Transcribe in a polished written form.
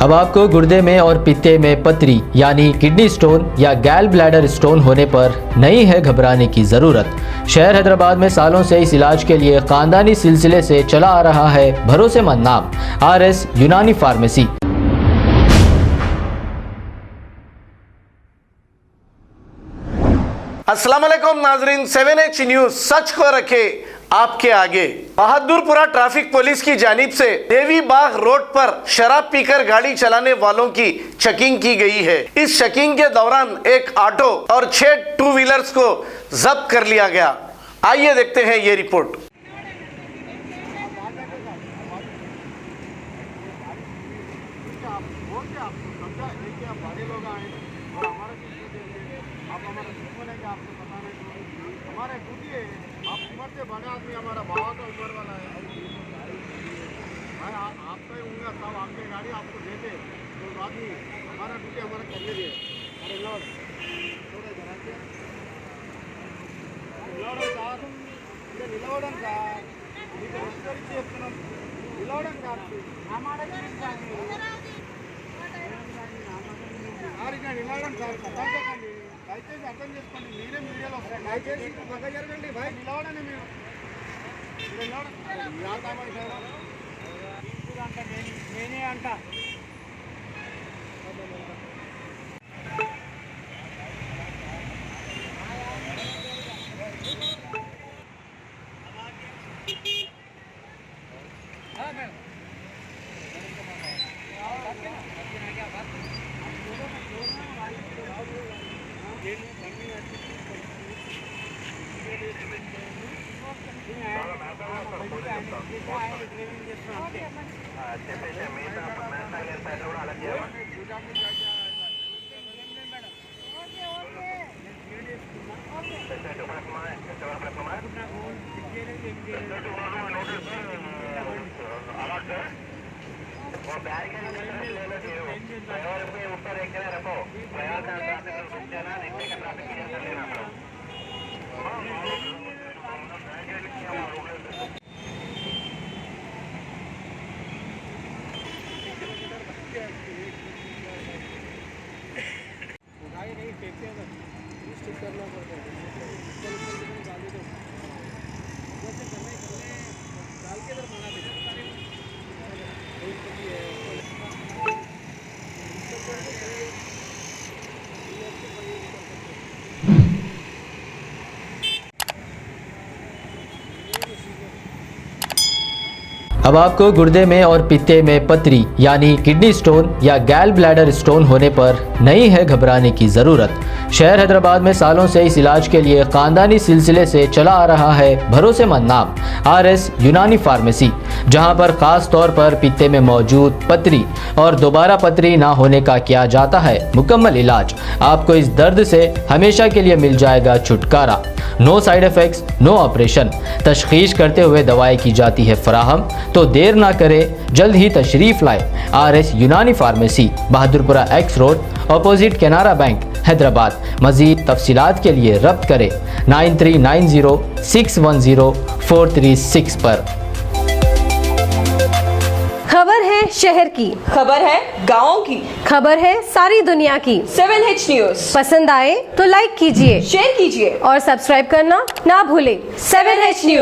अब आपको गुर्दे में और पित्ते में पथरी यानी किडनी स्टोन या गैल ब्लैडर स्टोन होने पर नहीं है घबराने की ज़रूरत। शहर हैदराबाद में सालों से इस इलाज के लिए खानदानी सिलसिले से चला आ रहा है भरोसेमंद नाम RS यूनानी फार्मेसी। अस्सलाम वालेकुम नाजरीन, 7H न्यूज सच को रखे आपके आगे। बहादुरपुरा ट्रैफिक पुलिस की जानिब से देवी बाग रोड पर शराब पीकर गाड़ी चलाने वालों की चेकिंग की गई है। इस चेकिंग के दौरान एक ऑटो और 6 टू व्हीलर्स को जब्त कर लिया गया। आइए देखते हैं ये रिपोर्ट। हमारे ड्यूटी है, आप उम्र से बड़े आदमी, हमारा बाबा का उम्र वाला है भाई, आपका ही उंगली साहब, आपकी गाड़ी आपको देते तो बात नहीं, हमारा ड्यूटी हमारा करने दिए। अरे लौट थोड़ा जरा के నిలవడం సార్ మీకు రెస్పెక్ట్ చేస్తున్నాం, నిలవడం సార్ నిలవడం సార్ కథ చెప్పండి, దయచేసి అర్థం చేసుకోండి, మీరే మీడియాలో వస్తారు, దయచేసి పక్క జరగండి భాయ్, నిలవడండి మీరు నేనే అంట अब आपको गुर्दे में और पित्ते में पथरी यानी किडनी स्टोन या गैल ब्लैडर स्टोन होने पर नहीं है घबराने की ज़रूरत। शहर हैदराबाद में सालों से इस इलाज के लिए खानदानी सिलसिले से चला आ रहा है भरोसेमंद नाम RS यूनानी फार्मेसी, जहां पर खास तौर पर पित्ते में मौजूद पथरी और दोबारा पथरी ना होने का किया जाता है मुकम्मल इलाज। आपको इस दर्द से हमेशा के लिए मिल जाएगा छुटकारा। No side effects, no operation. तशखीस करते हुए दवाएं की जाती है फराहम, तो देर ना करें, जल्द ही तशरीफ लाए RS यूनानी pharmacy, Bahadurpura X road, opposite Canara bank, Hyderabad. मज़ीद तफसीलात के लिए रब्त करें 9390610436 पर। खबर है शहर की, खबर है गाँव की, खबर है सारी दुनिया की। 7H न्यूज पसंद आए तो लाइक कीजिए, शेयर कीजिए और सब्सक्राइब करना ना भूलें। 7H news.